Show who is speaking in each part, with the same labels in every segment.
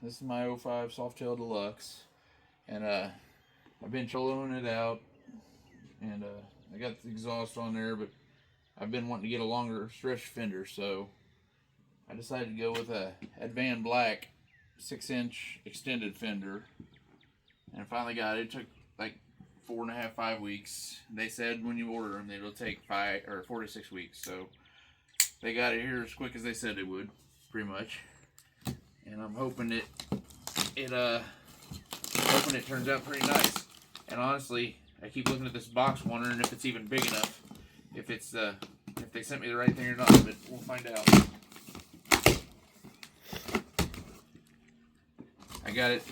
Speaker 1: This is my 05 Softail Deluxe, and I've been chilling it out, and I got the exhaust on there, but I've been wanting to get a longer stretched fender, so I decided to go with a Advanblack 6-inch extended fender, and I finally got it. It took like 4.5, 5 weeks. They said when you order them, it'll take 4 to 6 weeks, so they got it here as quick as they said they would, pretty much. And I'm hoping it turns out pretty nice. And honestly, I keep looking at this box wondering if it's even big enough, if they sent me the right thing or not, but we'll find out. I got it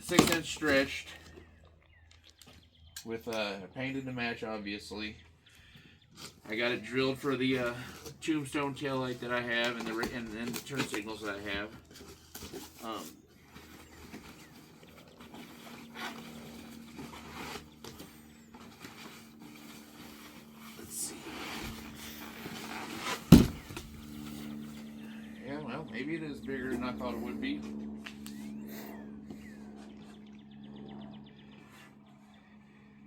Speaker 1: 6-inch stretched with painted to match, obviously. I got it drilled for the tombstone taillight that I have and the turn signals that I have. Let's see. Yeah, well, maybe it is bigger than I thought it would be.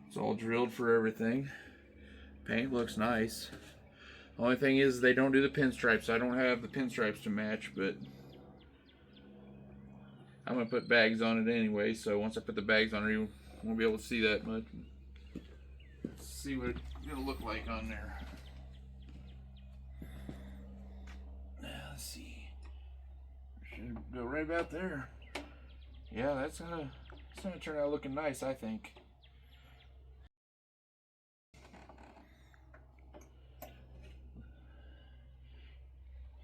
Speaker 1: It's all drilled for everything. Paint looks nice. Only thing is they don't do the pinstripes. I don't have the pinstripes to match, but I'm going to put bags on it anyway, so once I put the bags on it, you won't be able to see that much. Let's see what it's going to look like on there. Let's see. Should go right about there. Yeah, that's going to turn out looking nice, I think.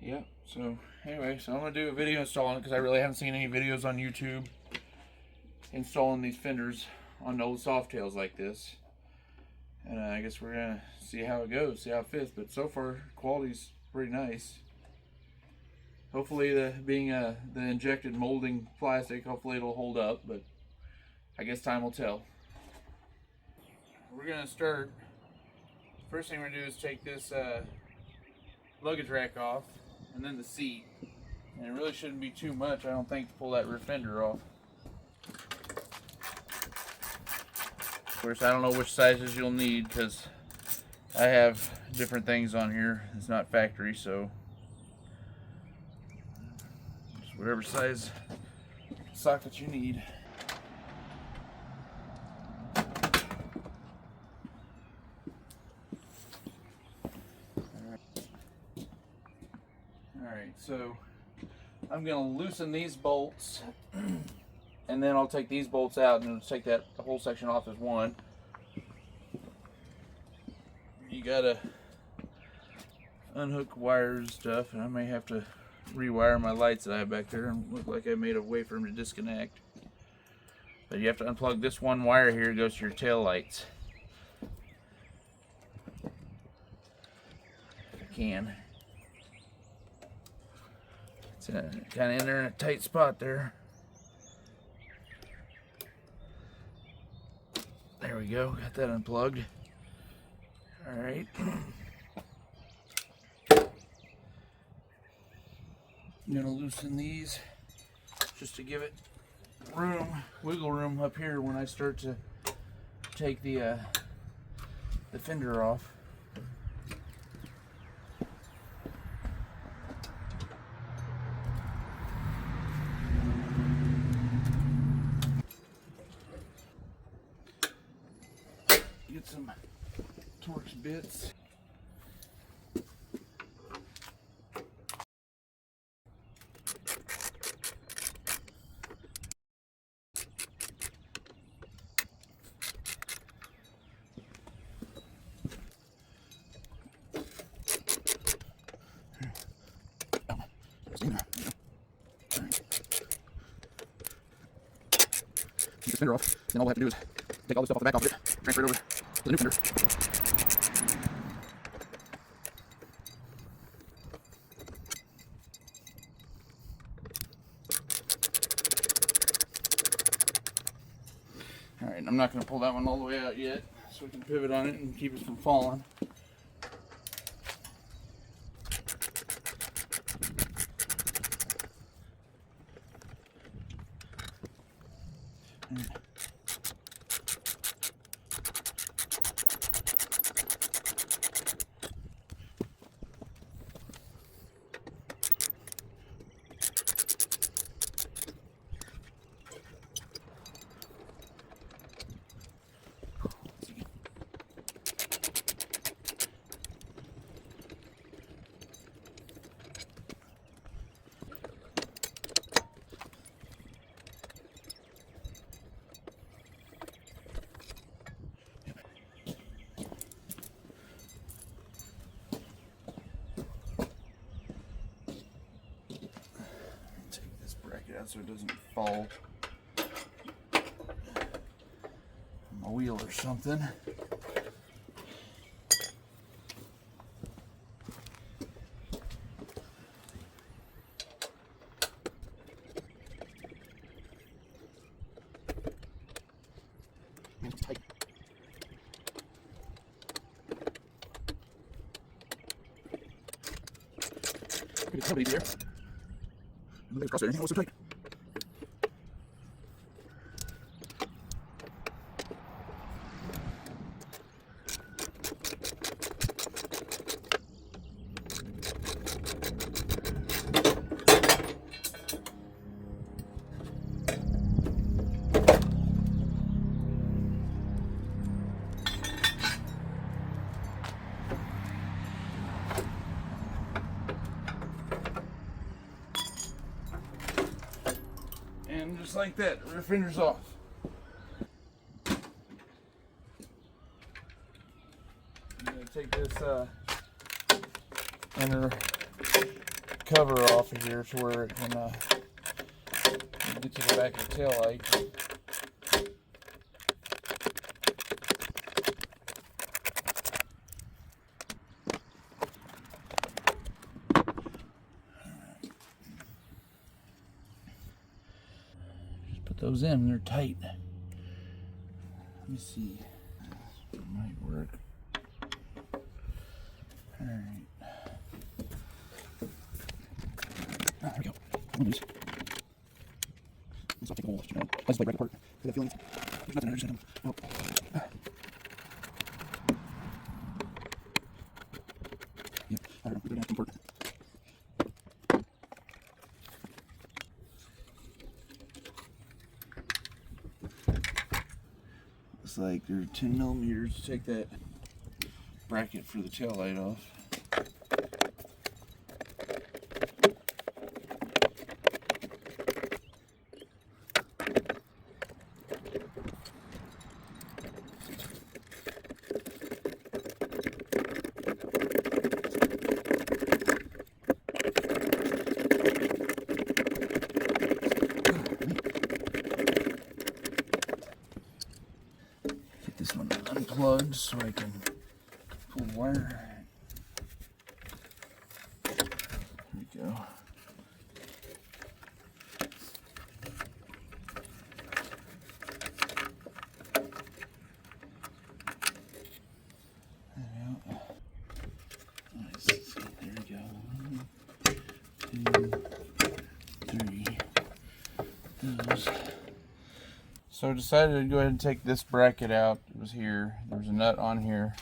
Speaker 1: Yeah, so anyway, I'm going to do a video installing it because I really haven't seen any videos on YouTube installing these fenders on old Softails like this. And I guess we're going to see how it goes, see how it fits. But so far, quality's pretty nice. Hopefully, being the injected molding plastic, hopefully it'll hold up. But I guess time will tell. We're going to start. First thing we're going to do is take this luggage rack off, and then the seat. And it really shouldn't be too much, I don't think, to pull that rear fender off. Of course, I don't know which sizes you'll need because I have different things on here. It's not factory, so just whatever size socket you need. Alright, so I'm going to loosen these bolts, and then I'll take these bolts out and take the whole section off as one. You gotta unhook wires and stuff, and I may have to rewire my lights that I have back there and look like I made a way for them to disconnect. But you have to unplug this one wire here, it goes to your tail lights. If you can. It's kind of in there in a tight spot there. There we go, got that unplugged. Alright. I'm going to loosen these just to give it wiggle room up here when I start to take the fender off. Get some Torx bits. Get the fender off, then all we'll have to do is take all this stuff off the back of it, transfer it over to the new fender. Alright, I'm not going to pull that one all the way out yet, so we can pivot on it and keep it from falling. So it doesn't fall on my wheel or something. It's tight. Pretty heavy there. Look across there. Everything was so tight. And just like that, the rear fender's off. I'm going to take this inner cover off of here to where it can get to the back of the tail light. Those in, they're tight. Let me see. It might work. Alright. Oh, there we go. One loose. Let's not take a hole, you know. Let's like right apart. I got feeling there's nothing there, just oh. Yeah, I don't know. We're gonna have to import. Like they're 10 millimeters to take that bracket for the tail light off. This one unplugged so I can pull the wire. There we go. Nice. There we go. 1, 2, 3. Those. So I decided to go ahead and take this bracket out. It was here. There was a nut on here,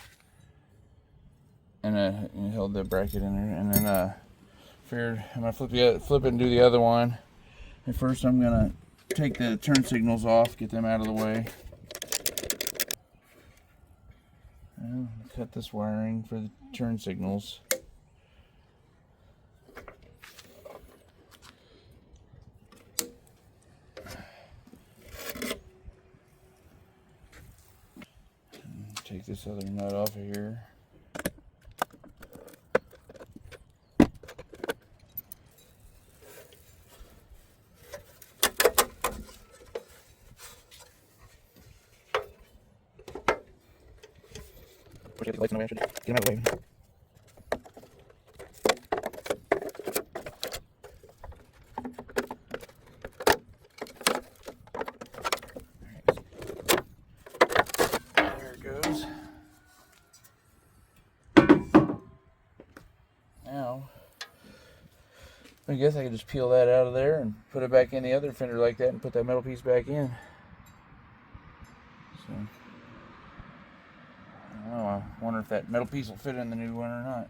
Speaker 1: and it held the bracket in there. And then figured I'm gonna flip it and do the other one. And first I'm gonna take the turn signals off, get them out of the way. And cut this wiring for the turn signals. Take this other nut off of here. Push the lights in the way, I should get them out of the way. I guess I could just peel that out of there and put it back in the other fender like that and put that metal piece back in. So, I don't know, I wonder if that metal piece will fit in the new one or not.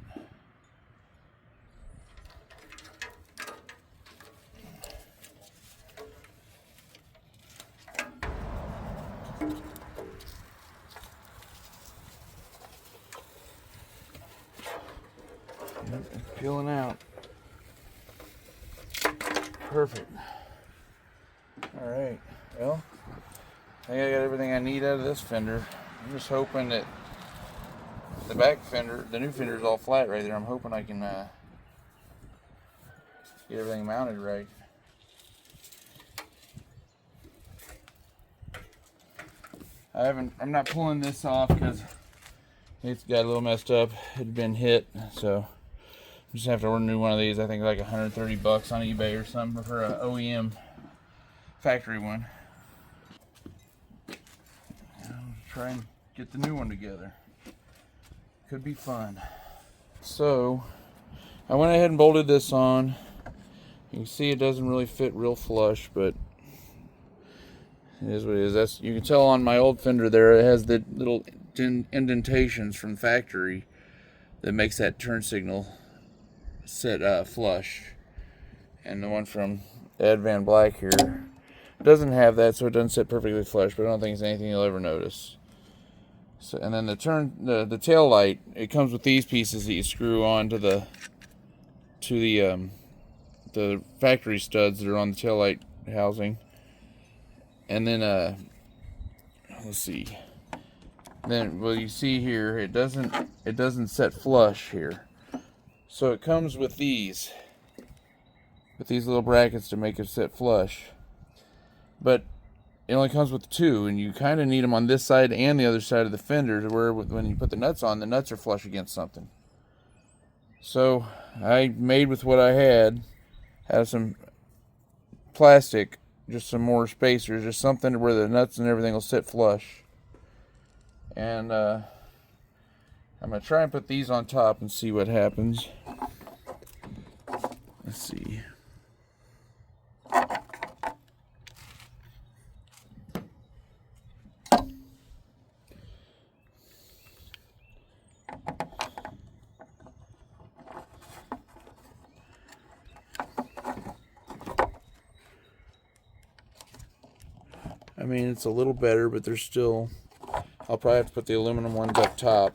Speaker 1: Yep, it's peeling out. Perfect. Alright, well, I think I got everything I need out of this fender. I'm just hoping that the back fender, the new fender is all flat right there. I'm hoping I can get everything mounted right. I'm not pulling this off because it's got a little messed up. It'd been hit, so I'm just gonna have to order a new one of these. I think like 130 bucks on eBay or something for an OEM factory one. I'll try and get the new one together. Could be fun. So I went ahead and bolted this on. You can see it doesn't really fit real flush, but it is what it is. You can tell on my old fender there, it has the little indentations from factory that makes that turn signal set flush. And the one from Advanblack here doesn't have that, so it doesn't sit perfectly flush, but I don't think it's anything you'll ever notice. So, and then the tail light, it comes with these pieces that you screw on to the factory studs that are on the tail light housing. And then let's see. Then well, you see here it doesn't set flush here. So it comes with these little brackets to make it set flush. But it only comes with two, and you kind of need them on this side and the other side of the fender, to where when you put the nuts on, the nuts are flush against something. So I made with what I had some plastic, just some more spacers, just something where the nuts and everything will sit flush. And I'm going to try and put these on top and see what happens. Let's see. I mean, it's a little better, but there's still... I'll probably have to put the aluminum ones up top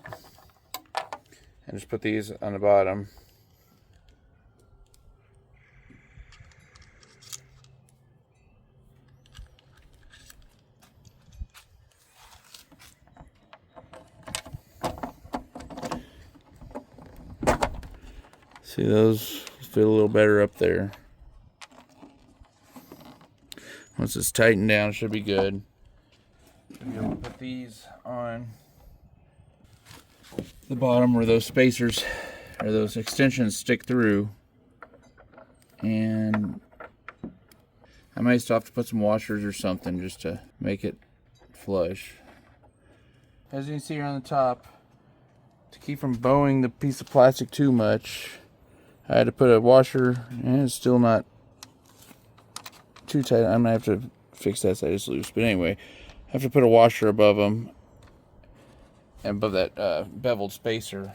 Speaker 1: and just put these on the bottom. See, those fit a little better up there. Once it's tightened down, it should be good. Should be able to put these on the bottom where those spacers or those extensions stick through. And I might still have to put some washers or something just to make it flush. As you can see here on the top, to keep from bowing the piece of plastic too much, I had to put a washer, and it's still not too tight. I'm gonna have to fix that side, it's loose. But anyway, I have to put a washer above them and above that beveled spacer.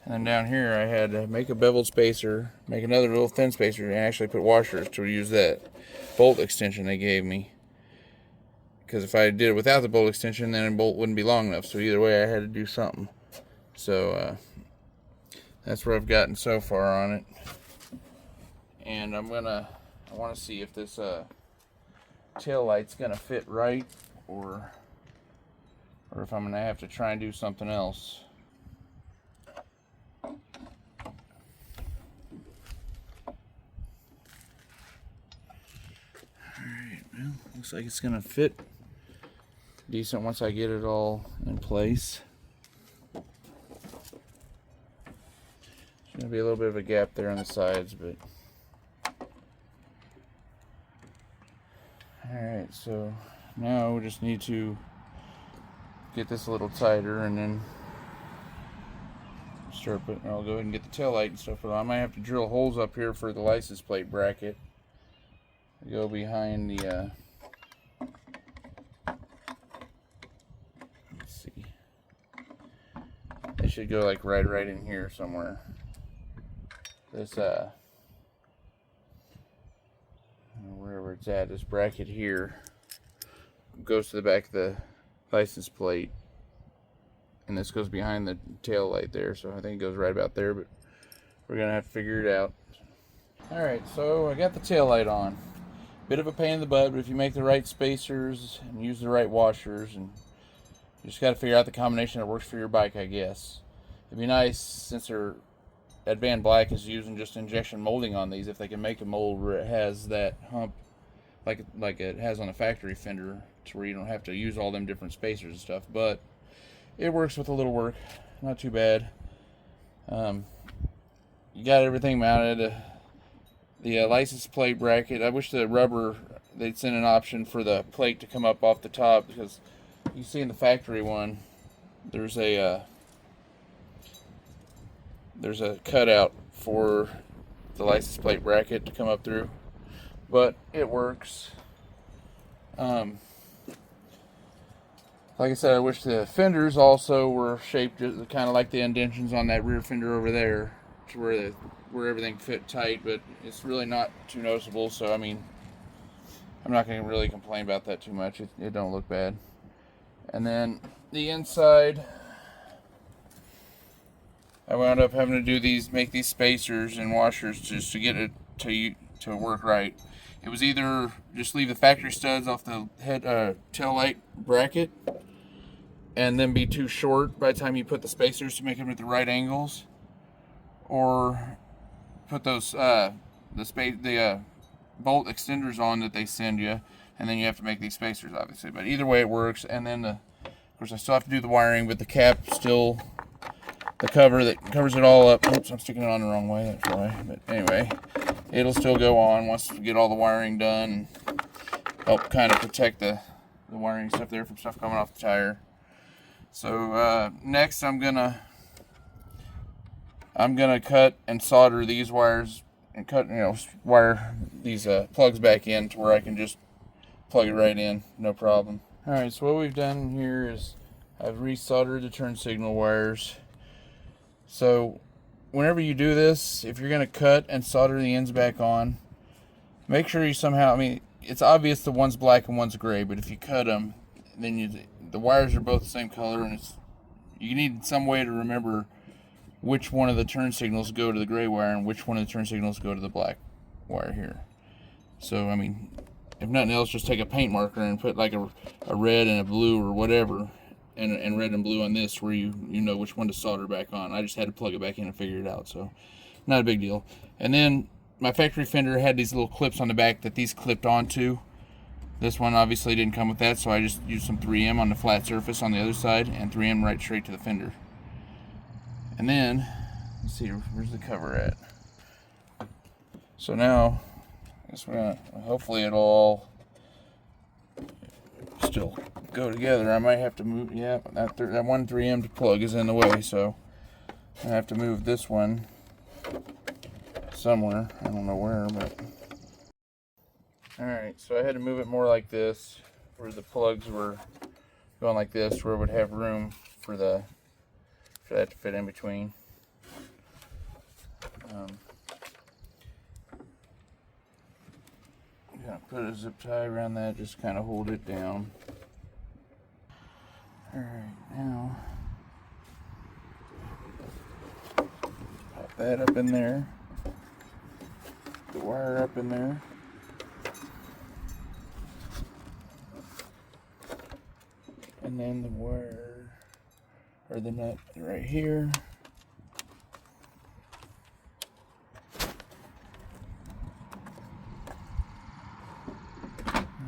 Speaker 1: And then down here I had to make a beveled spacer, make another little thin spacer, and actually put washers to use that bolt extension they gave me. Because if I did it without the bolt extension, then the bolt wouldn't be long enough. So either way, I had to do something. So that's where I've gotten so far on it. And I want to see if this tail light's gonna fit right, or if I'm gonna have to try and do something else. Alright, well, looks like it's gonna fit decent once I get it all in place. There's gonna be a little bit of a gap there on the sides, but alright, so now we just need to get this a little tighter, and then start putting, I'll go ahead and get the tail light and stuff. But I might have to drill holes up here for the license plate bracket to go behind the should go like right in here somewhere. This wherever it's at, this bracket here goes to the back of the license plate, and this goes behind the tail light there, so I think it goes right about there, but we're gonna have to figure it out. Alright, so I got the tail light on. Bit of a pain in the butt, but if you make the right spacers and use the right washers, and you just got to figure out the combination that works for your bike, I guess. It'd be nice, since Advanblack is using just injection molding on these, if they can make a mold where it has that hump like it has on a factory Fender, to where you don't have to use all them different spacers and stuff. But it works with a little work, not too bad. You got everything mounted. The license plate bracket, I wish the rubber, they'd send an option for the plate to come up off the top, because you see in the factory one, there's a cutout for the license plate bracket to come up through, but it works. Like I said, I wish the fenders also were shaped kind of like the indentions on that rear fender over there, to where everything fit tight, but it's really not too noticeable, so I mean, I'm not going to really complain about that too much. It don't look bad. And then the inside, I wound up having to make these spacers and washers just to get it to work right. It was either just leave the factory studs off the tail light bracket and then be too short by the time you put the spacers to make them at the right angles, or put those the bolt extenders on that they send you, and then you have to make these spacers, obviously. But either way, it works. And then of course I still have to do the wiring, but the cap still, the cover that covers it all up, oops, I'm sticking it on the wrong way, that's why. But anyway, it'll still go on once we get all the wiring done, and help kind of protect the wiring stuff there from stuff coming off the tire. So next I'm gonna cut and solder these wires, and wire these plugs back in to where I can just plug it right in, no problem. Alright, so what we've done here is I've resoldered the turn signal wires. So whenever you do this, if you're going to cut and solder the ends back on, make sure you somehow, I mean, it's obvious the one's black and one's gray, but if you cut them, then the wires are both the same color, and you need some way to remember which one of the turn signals go to the gray wire and which one of the turn signals go to the black wire here. So, I mean, if nothing else, just take a paint marker and put like a red and a blue or whatever, and red and blue on this, where you know which one to solder back on. I just had to plug it back in and figure it out, so not a big deal. And then my factory Fender had these little clips on the back that these clipped onto. This one obviously didn't come with that, so I just used some 3M on the flat surface on the other side, and 3M right straight to the fender. And then, let's see, where's the cover at? So now, I guess hopefully it'll all still go together. I might have to move, yeah, that one 3M plug is in the way, so I have to move this one somewhere. I don't know where, but. Alright, so I had to move it more like this, where the plugs were going like this, where it would have room for that to fit in between. Gonna put a zip tie around that, just kind of hold it down. Alright, now pop that up in there, the wire up in there. And then the wire, or the nut right here.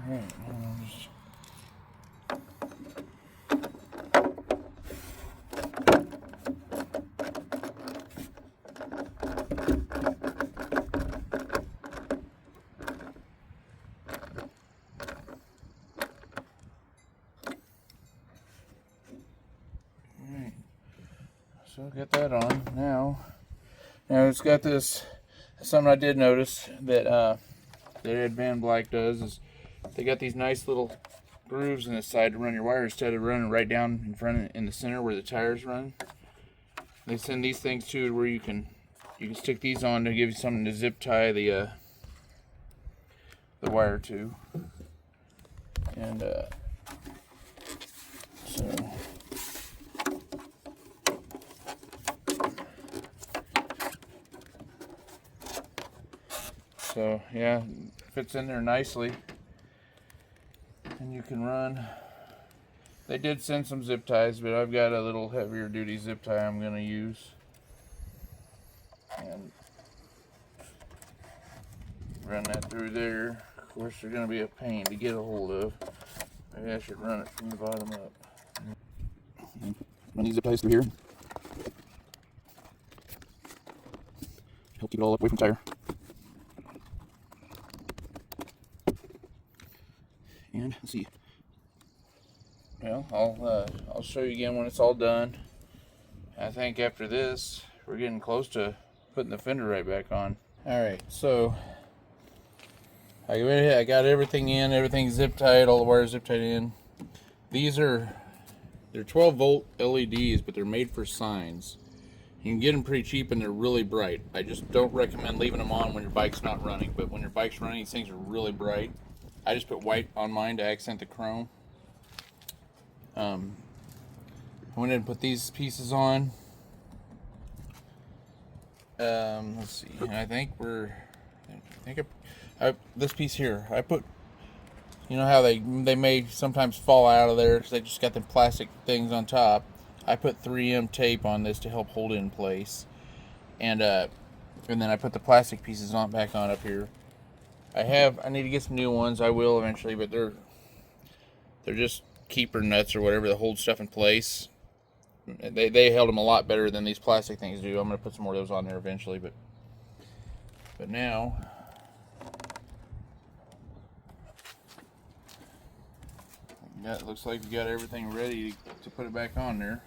Speaker 1: Alright, now I'll just so get that on. Now it's got this, something I did notice that Advanblack does is they got these nice little grooves in the side to run your wire instead of running right down in front in the center where the tires run. they send these things too, where you can stick these on to give you something to zip tie the wire to. And so yeah, fits in there nicely, and you can run. They did send some zip ties, but I've got a little heavier duty zip tie I'm going to use. And run that through there. Of course, they're going to be a pain to get a hold of. Maybe I should run it from the bottom up. Run these zip ties through here. Help keep it all away from tire. And let's see. Well, I'll show you again when it's all done. I think after this, we're getting close to putting the fender right back on. All right, so I got everything in, everything zip tied, all the wires zip tied in. They're 12 volt LEDs, but they're made for signs. You can get them pretty cheap and they're really bright. I just don't recommend leaving them on when your bike's not running, but when your bike's running, these things are really bright. I just put white on mine to accent the chrome. I went ahead and put these pieces on. Let's see. I think this piece here. I put. You know how they may sometimes fall out of there because they just got the plastic things on top. I put 3M tape on this to help hold it in place, and then I put the plastic pieces back on up here. I need to get some new ones. I will eventually, but they're just keeper nuts or whatever that hold stuff in place. They held them a lot better than these plastic things do. I'm gonna put some more of those on there eventually, but now it looks like we got everything ready to put it back on there.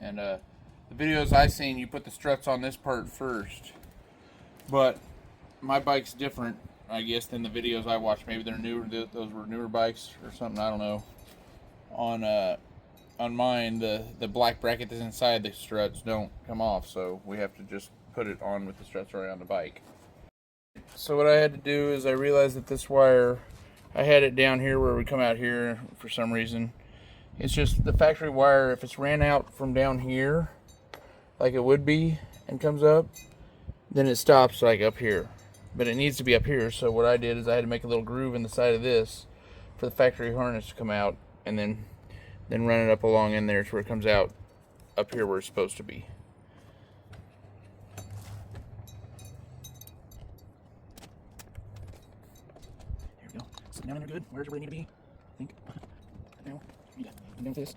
Speaker 1: And the videos I seen, you put the struts on this part first, but my bike's different, I guess, than the videos I watched. Maybe they're newer. Those were newer bikes or something. I don't know. On mine, the black bracket that's inside the struts don't come off, so we have to just put it on with the struts around the bike. So what I had to do is I realized that this wire, I had it down here where we come out here for some reason. It's just the factory wire. If it's ran out from down here, like it would be, and comes up, then it stops like up here. But it needs to be up here, so what I did is I had to make a little groove in the side of this for the factory harness to come out, and then run it up along in there to where it comes out up here where it's supposed to be. There we go. Sit down in there good. Where's where they need to be? I think. Now, yeah, I'm done with this.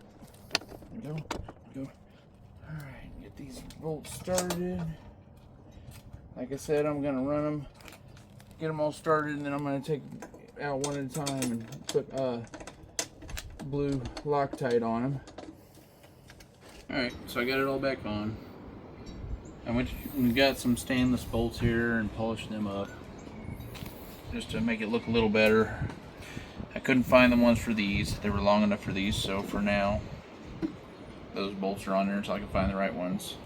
Speaker 1: There we go. There we go. Alright, get these bolts started. Like I said, I'm gonna run them, get them all started, and then I'm gonna take out one at a time and put blue Loctite on them. Alright, so I got it all back on. We've got some stainless bolts here and polished them up just to make it look a little better. I couldn't find the ones for these. They were long enough for these, so for now those bolts are on there until I can find the right ones.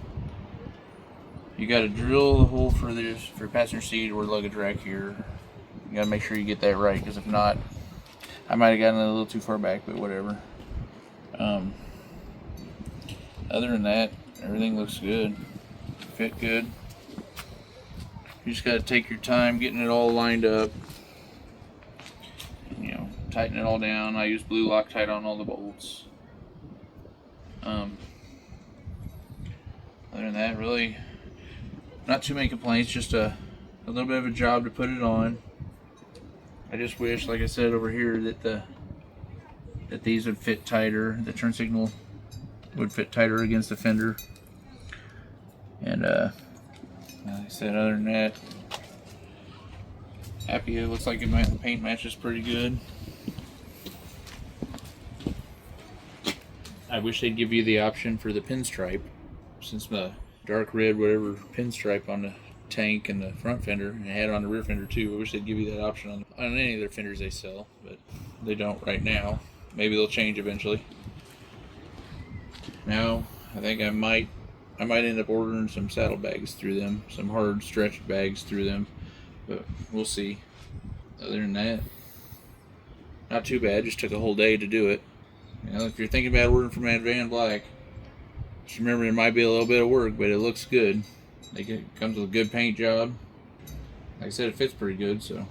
Speaker 1: You got to drill the hole for this for passenger seat or luggage rack here. You got to make sure you get that right, because if not, I might have gotten a little too far back, but whatever. Other than that, everything looks good. Fit good. You just got to take your time getting it all lined up. You know, tighten it all down. I use blue Loctite on all the bolts. Other than that, really not too many complaints, just a little bit of a job to put it on. I just wish, like I said over here, that these would fit tighter. The turn signal would fit tighter against the fender. And like I said, other than that, happy. It looks like the paint matches pretty good. I wish they'd give you the option for the pinstripe, since the dark red whatever pinstripe on the tank and the front fender, and had it on the rear fender too. I wish they'd give you that option on any of their fenders they sell, but they don't right now. Maybe they'll change eventually. Now I think I might end up ordering some saddlebags through them, some hard stretched bags through them, but we'll see. Other than that, not too bad. Just took a whole day to do it. You know, if you're thinking about ordering from Advanblack, just remember there might be a little bit of work, but it looks good. It comes with a good paint job. Like I said, it fits pretty good, so